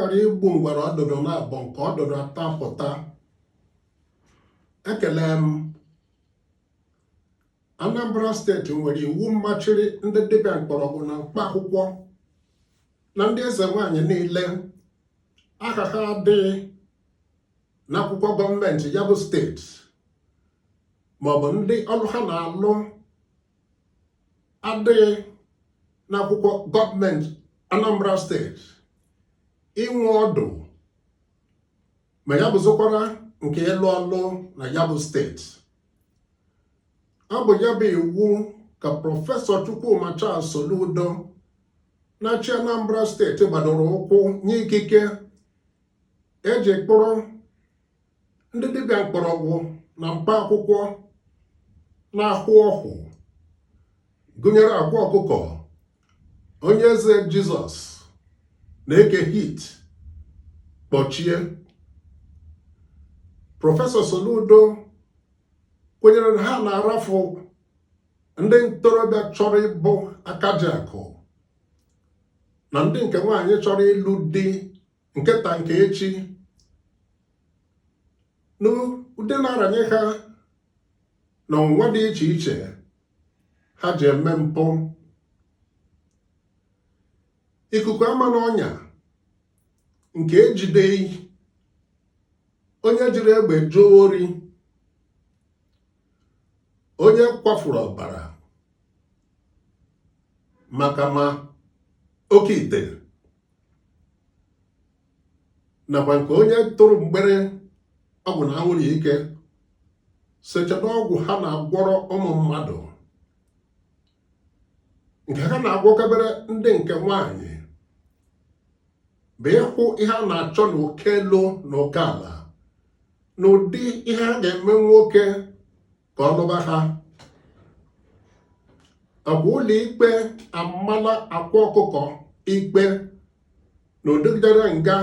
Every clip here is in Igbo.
ghara igbu ngwere ọdụdụ na-abụ nke ọdụdụ atapụta. Ekele m. Anambra steeti nwere iwu mmachiri ndị dibịa mkpọrọgwụ na mkpa akwụkwọ na ndị eze nwaanyị niile aha ha adịghị n'akwụkwọ gọọmenti ya bụ steeti maọbụ ndị ọrụ ha na-alụ adịghị n'akwụkwọ gọọmenti Anambra steeti inwe ọdụ ma ya bụzụkwara nke ịlụ ọlụ na ya bụ steeti. Ọ bụ ya bụ iwu ka Prọfesọ Chukwuma Charles Soludo na-achị Anambra steeti gbadoro ụkwụ nye ikike eji kpụrụ ndị dibịa mkpọrọgwụ na mkpa akwụkwọ na-ahụ ọhụ gụnyere akwa ọkụkọ, onye eze Jizọs na-eke hit kpọchie. Prọfesọ Soludo kwenyere na ha na-arafu ndị ntorobịa chọrọ ịbụ akajiakụ na ndị nke nwaanyị chọrọ ịlụ di nketa nke echi n'ụdị na-aranye ha na ọnwụnwa dị iche iche ha ji eme mpụ. Ikuku ama n'ọnya nke ejideghị onye jiri egbe jụọ ori, onye kwafuru ọbara maka ma oke ite, nakwa nke onye tụrụ mgbere ọgwụ na anwụrụ ike sechara ọgwụ ha na-agwọrọ ụmụ mmadụ nke ha na-agwọkebere ndị nke nwaanyị bụ ịhụ ihe a na-achọ n'oke elu na oke ala na ụdị ihe a ga-eme nwoke ka ọ lụba ha. Ọgwụ ụlọ ikpe amala akwa ọkụkọ ikpe na odegidere nga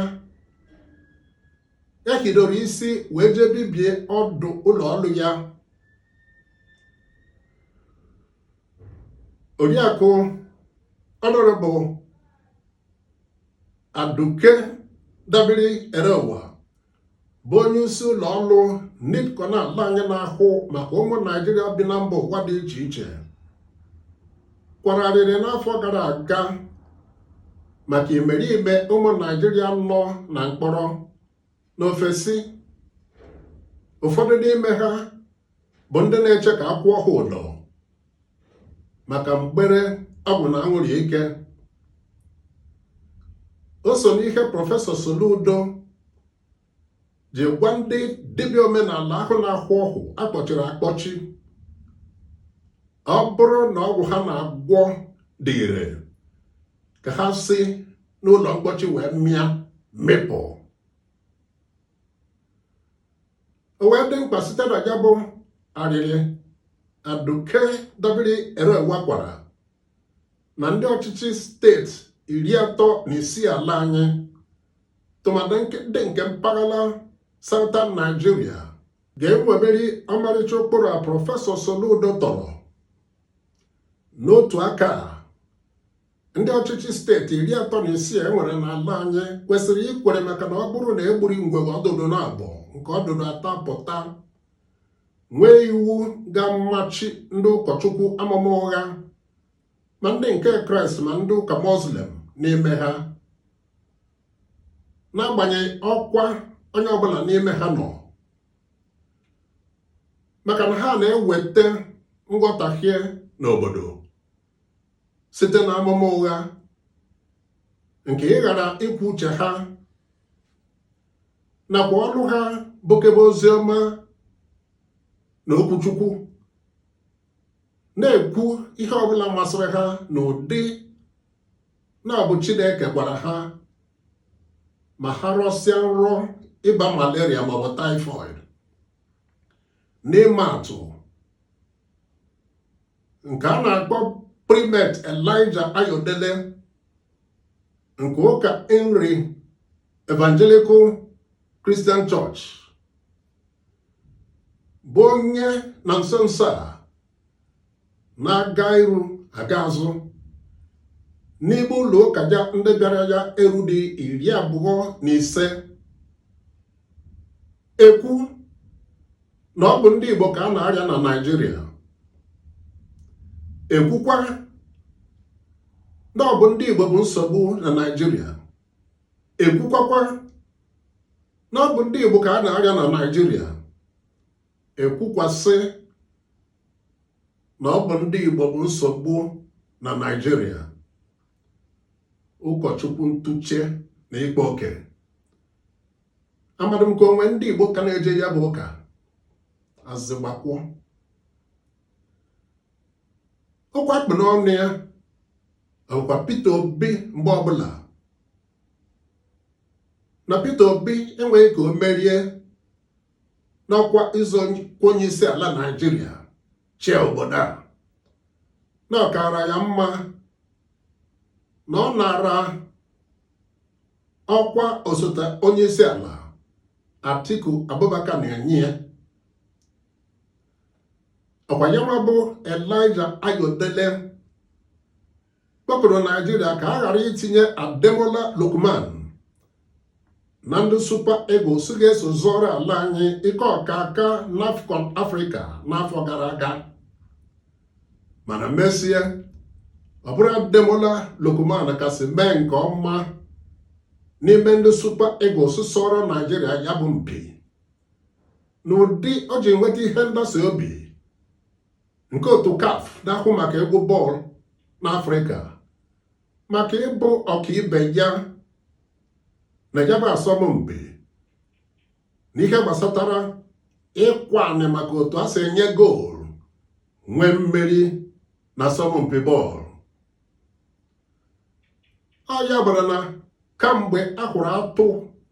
ya hidoro isi wee jee bibie ọdụ ụlọ ọrụ ya. Oriakụ Honorable Aduke Dabiri Erewa bụ onye isi ụlọ ọrụ NIDCO n'ala anyị na-ahụ maka ụmụ Naịjirịa bi na mba ụwa dị iche iche kwararịrị n'afọ gara aga maka imeriime ụmụ Naịjirịa nọ na mkpọrọ n'ofesi. Ụfọdụ n'ime ha bụ ndị na-eche ka akwụọ ha ụdọ maka mgbere ọgwụ na anwụrụ ike. O so n'ihe Prọfesọ Soludo ji gwa ndị dibịa omenala ahụ na-ahụ ọhụ akpọchiri akpọchi ọ bụrụ na ọgwụ ha na-agwọ dị ire ka ha si n'ụlọ mkpọchi wee mịa mịpụ. O wee dị mkpa site na ya bụ arịrị Aduke Dabiri Erewa kwara na ndị ọchịchị steeti 36 ala anyị tụmadị ndị nke mpaghara Southern Nigeria ga-enweberi ọmarịcha ụkpụrụ a Prọfesọ Soludo tọrọ. N'otu aka ndị ọchịchị steeti 36 enwere n'ala anyị kwesịrị ikwere maka na ọ bụrụ na egburi ngwere ọdụdụ na abụọ nke ọdụdụ atapụta nwee iwu ga-amachi ndị ụkọchukwu amụma ụgha ma ndị nke Kraịst ma ndị ụka Muslim n'ime ha, n'agbanyeghị ọkwa onye ọbụla n'ime ha nọ, maka na ha na-eweta nghọtahie n'obodo site na amụma ụgha nke ịghara ikwu uche ha nakwa ọrụ ha bụkebe ozi ọma na okwuchukwu, na-ekwu ihe ọbụla masịrị ha n'ụdị na-abụ Chineke gwara ha ma ha rọsịa nrọ ịba malaria maọbụ typhoid. N'ime atụ nke a na-akpọ Primet Elijah Ayodele nke ụka Henry Evangelical Christian Church bụ onye na nso nso a na-aga iru aga azụ n'ime ụlọ ụka ya ndị bịara ya erudi 25 ekwu na ọ bụ ndị Igbo ka a na-arịa na Naịjirịa, ekwukwa na ọ bụ ndị Igbo bụ nsogbu na Naịjirịa, ekwukwakwa na ọ bụ ndị Igbo ka a na-arịa na Naịjirịa, ekwukwasị na ọ bụ ndị Igbo bụ nsogbu na Naịjirịa. Ụkọchukwu ntụche na ịkpa oke. Amadụ m ka onwe ndị Igbo ka na-eje ya bụ ụka azịgbakwụ. Ọkwa akpị n'ọnụ ya ọkwa Peter Obi mgbe ọbụla na Peter Obi enweghị ka o merie n'ọkwa ịzọ onye isi ala Naịjirịa chịa obodo a, na ọkara ya mma na ọ nara ọkwa osote onye isi ala Atiku Abubakar na-enye ya. Ọkwa ya nwa bụ Elijah Ayodele kpọpụrụ Naịjirịa ka a ghara itinye Ademola Lookman na ndị Super Eagles ga-eso zọrọ ala anyị ike ọkaka n'AFCON Africa n'afọ gara aga. Mana mesie ọ bụrụ Ademola Lookman kasị mee nke ọma n'ime ndị Super Eagles sọrọ Naịjirịa ya bụ mpi, n'ụdị o ji nweta ihe ndasi obi nke otu CAF na-ahụ maka egwu bọọlụ n'Afrịka, maka ịbụ ọkaibe ya na ya bụ asọmpi n'ihe gbasatara ịkwa anị maka otu a si enye goolu nwee mmeri na asọmpi bọọlụ. Ọ ya bara na kamgbe a hụrụ atụ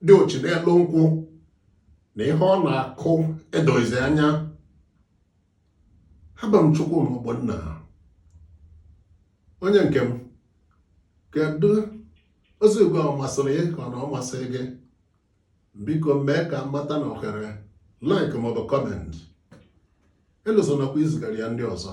dị ochi n'elu nkwụ na ihe ọ na-akụ edozi anya. Haba m Chukwu na Ogbonna, onye nke m, kedu ozi ugwu ọ masịrị gị ka ọ na ọ masịrị gị? Biko mee ka mata na ohere like maọbụ comment. Elozonakwa izigara ya ndị ọzọ.